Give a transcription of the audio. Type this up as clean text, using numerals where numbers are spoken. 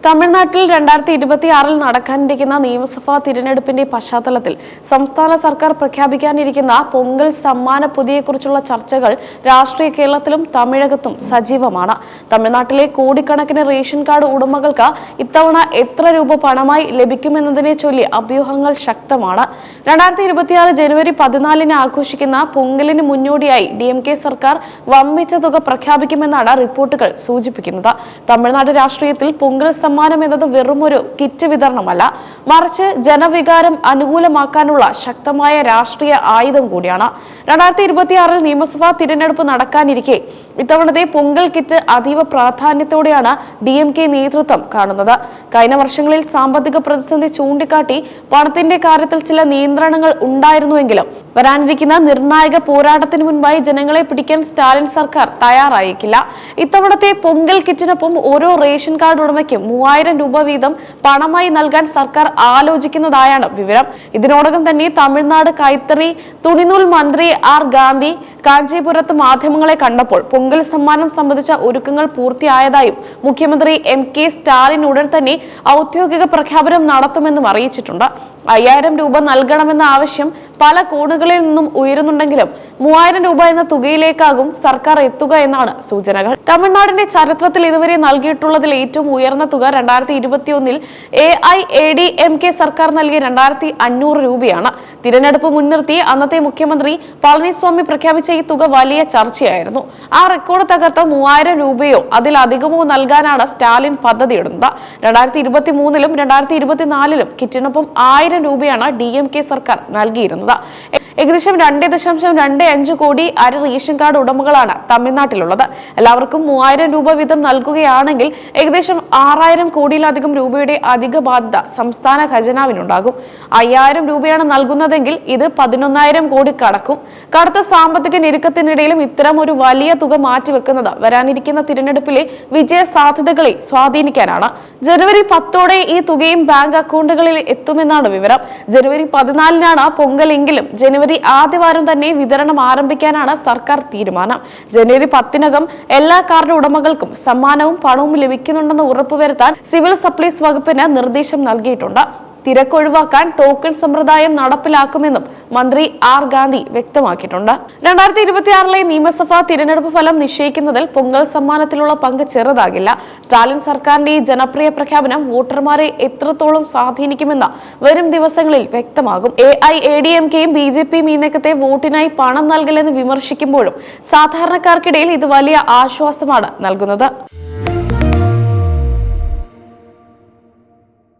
തമിഴ്നാട്ടിൽ 2026 നടക്കാനിരിക്കുന്ന നിയമസഭാ തിരഞ്ഞെടുപ്പിന്റെ പശ്ചാത്തലത്തിൽ സംസ്ഥാന സർക്കാർ പ്രഖ്യാപിക്കാനിരിക്കുന്ന പൊങ്കൽ സമ്മാന പൊതിയെക്കുറിച്ചുള്ള ചർച്ചകൾ രാഷ്ട്രീയ കേരളത്തിലും തമിഴകത്തും സജീവമാണ്. തമിഴ്നാട്ടിലെ കോടിക്കണക്കിന് റേഷൻ കാർഡ് ഉടമകൾക്ക് ഇത്തവണ എത്ര രൂപ പണമായി ലഭിക്കുമെന്നതിനെ ചൊല്ലി അഭ്യൂഹങ്ങൾ ശക്തമാണ്. 2026 ജനുവരി 14 ആഘോഷിക്കുന്ന പൊങ്കലിന് മുന്നോടിയായി DMK സർക്കാർ വമ്പിച്ച തുക പ്രഖ്യാപിക്കുമെന്നാണ് റിപ്പോർട്ടുകൾ സൂചിപ്പിക്കുന്നത്. തമിഴ്നാട് രാഷ്ട്രീയത്തിൽ പൊങ്കൽ സമ്മാനം എന്നത് വെറുമൊരു കിറ്റ് വിതരണമല്ല, മറിച്ച് ജനവികാരം അനുകൂലമാക്കാനുള്ള ശക്തമായ രാഷ്ട്രീയ ആയുധം കൂടിയാണ്. 2026 നിയമസഭാ തിരഞ്ഞെടുപ്പ് നടക്കാനിരിക്കെ ഇത്തവണത്തെ പൊങ്കൽ കിറ്റ് അതീവ പ്രാധാന്യത്തോടെയാണ് DMK നേതൃത്വം കാണുന്നത്. കഴിഞ്ഞ വർഷങ്ങളിൽ സാമ്പത്തിക പ്രതിസന്ധി ചൂണ്ടിക്കാട്ടി പണത്തിന്റെ കാര്യത്തിൽ ചില നിയന്ത്രണങ്ങൾ ഉണ്ടായിരുന്നുവെങ്കിലും വരാനിരിക്കുന്ന നിർണായക പോരാട്ടത്തിന് മുൻപായി ജനങ്ങളെ പിടിക്കാൻ സ്റ്റാലിൻ സർക്കാർ തയ്യാറായേക്കില്ല. ഇത്തവണത്തെ പൊങ്കൽ കിറ്റിനൊപ്പം ഓരോ റേഷൻ കാർഡ് ഉടമയ്ക്കും 3000 രൂപ വീതം പണമായി നൽകാൻ സർക്കാർ ആലോചിക്കുന്നതായാണ് വിവരം. ഇതിനോടകം തന്നെ തമിഴ്നാട് കൈത്തറി തുണിനൂൽ മന്ത്രി ആർ ഗാന്ധി കാഞ്ചീപുരത്ത് മാധ്യമങ്ങളെ കണ്ടപ്പോൾ പൊങ്കൽ സമ്മാനം സംബന്ധിച്ച ഒരുക്കങ്ങൾ പൂർത്തിയായതായും മുഖ്യമന്ത്രി MK സ്റ്റാലിൻ ഉടൻ തന്നെ ഔദ്യോഗിക പ്രഖ്യാപനം നടത്തുമെന്നും അറിയിച്ചിട്ടുണ്ട്. 5000 രൂപ നൽകണമെന്ന ആവശ്യം പല കോണുകളിൽ നിന്നും ഉയരുന്നുണ്ടെങ്കിലും 3000 രൂപ എന്ന തുകയിലേക്കാകും സർക്കാർ എത്തുക എന്നാണ് സൂചനകൾ. തമിഴ്നാടിന്റെ ചരിത്രത്തിൽ ഇതുവരെ നൽകിയിട്ടുള്ളതിൽ ഏറ്റവും ഉയർന്ന തുക 2021 AIADMK സർക്കാർ നൽകിയ 2500 രൂപയാണ്. തിരഞ്ഞെടുപ്പ് മുൻനിർത്തി അന്നത്തെ മുഖ്യമന്ത്രി പളനിസ്വാമി പ്രഖ്യാപിച്ച ഈ തുക വലിയ ചർച്ചയായിരുന്നു. ആ റെക്കോർഡ് തകർത്ത 3000 രൂപയോ അതിലധികമോ നൽകാനാണ് സ്റ്റാലിൻ പദ്ധതിയിടുന്നത്. 2023 2024 കിറ്റിനൊപ്പം 1000 രൂപയാണ് DMK സർക്കാർ നൽകിയിരുന്നത്. ഏകദേശം 2.25 കോടി അരി റേഷൻ കാർഡ് ഉടമകളാണ് തമിഴ്നാട്ടിലുള്ളത്. എല്ലാവർക്കും 3000 രൂപ വീതം നൽകുകയാണെങ്കിൽ ഏകദേശം 6000 കോടിയിലധികം രൂപയുടെ അധിക ബാധ്യത സംസ്ഥാന ഖജനാവിനുണ്ടാകും. 5000 രൂപയാണ് നൽകുന്നതെങ്കിൽ ഇത് 11,000 കോടി കടക്കും. കടുത്ത സാമ്പത്തിക ഞെരുക്കത്തിനിടയിലും ഇത്തരം ഒരു വലിയ തുക മാറ്റിവെക്കുന്നത് വരാനിരിക്കുന്ന തിരഞ്ഞെടുപ്പിലെ വിജയ സാധ്യതകളെ സ്വാധീനിക്കാനാണ്. ജനുവരി 10 ഈ തുകയും ബാങ്ക് അക്കൗണ്ടുകളിൽ എത്തുമെന്നാണ് വിവരം. ജനുവരി 14 പൊങ്കലെങ്കിലും ജനുവരി ആദ്യവാരം തന്നെ വിതരണം ആരംഭിക്കാനാണ് സർക്കാർ തീരുമാനം. ജനുവരി 10 എല്ലാ കാർഡ് ഉടമകൾക്കും സമ്മാനവും പണവും ലഭിക്കുന്നുണ്ടെന്ന് ഉറപ്പുവരുത്താൻ സിവിൽ സപ്ലൈസ് വകുപ്പിന് നിർദ്ദേശം നൽകിയിട്ടുണ്ട്. തിരക്കൊഴിവാക്കാൻ ടോക്കൺ സമ്പ്രദായം നടപ്പിലാക്കുമെന്നും മന്ത്രി ആർ ഗാന്ധി വ്യക്തമാക്കിയിട്ടുണ്ട്. 2026 നിയമസഭാ തിരഞ്ഞെടുപ്പ് ഫലം നിശ്ചയിക്കുന്നതിൽ പൊങ്കൽ സമ്മാനത്തിലുള്ള പങ്ക് ചെറുതാകില്ല. സ്റ്റാലിൻ സർക്കാരിന്റെ ഈ ജനപ്രിയ പ്രഖ്യാപനം വോട്ടർമാരെ എത്രത്തോളം സ്വാധീനിക്കുമെന്ന് വരും ദിവസങ്ങളിൽ വ്യക്തമാകും. AIADMKയും BJPയും ഈ നീക്കത്തെ വോട്ടിനായി പണം നൽകില്ലെന്ന് വിമർശിക്കുമ്പോഴും സാധാരണക്കാർക്കിടയിൽ ഇത് വലിയ ആശ്വാസമാണ് നൽകുന്നത്.